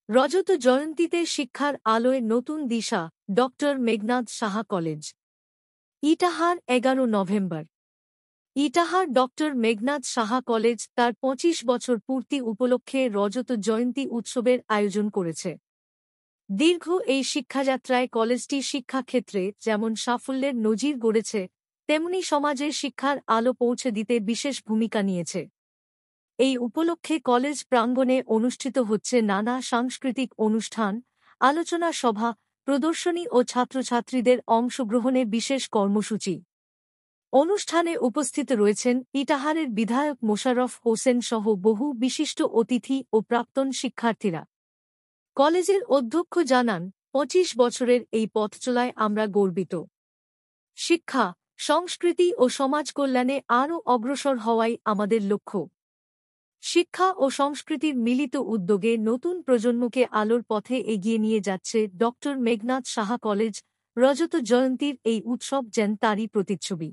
রজত জয়ন্তীতে শিক্ষার আলোয় নতুন দিশা doctor Meghnad Saha college Itahar 11 November Itahar doctor Meghnad Saha college তার 25 বছর পূর্তি উপলক্ষে রজত জয়ন্তী উৎসবের আয়োজন করেছে। দীর্ঘ এই শিক্ষাযাত্রায় কলেজটি শিক্ষাক্ষেত্রে যেমন সাফল্যের নজির গড়েছে, তেমনি সমাজে শিক্ষার আলো পৌঁছে দিতে বিশেষ ভূমিকা নিয়েছে। এই উপলক্ষে কলেজ প্রাঙ্গণে অনুষ্ঠিত হচ্ছে নানা সাংস্কৃতিক অনুষ্ঠান, আলোচনা সভা, প্রদর্শনী ও ছাত্রছাত্রীদের অংশগ্রহণে বিশেষ কর্মসূচি। অনুষ্ঠানে উপস্থিত রয়েছেন ইটাহারের বিধায়ক মোশাররফ হোসেন সহ বহু বিশিষ্ট অতিথি ও প্রাক্তন শিক্ষার্থীরা। কলেজের অধ্যক্ষ জানান, 25 বছরের এই পথচলায় আমরা গর্বিত। শিক্ষা, সংস্কৃতি ও সমাজ কল্যাণে আরও অগ্রসর হওয়াই আমাদের লক্ষ্য। শিক্ষা ও সংস্কৃতির মিলিত উদ্যোগে নতুন প্রজন্মকে আলোর পথে এগিয়ে নিয়ে যাচ্ছে ডক্টর মেঘনাদ সাহা কলেজ। রজত জয়ন্তীর এই উৎসব যেন তারই প্রতিচ্ছবি।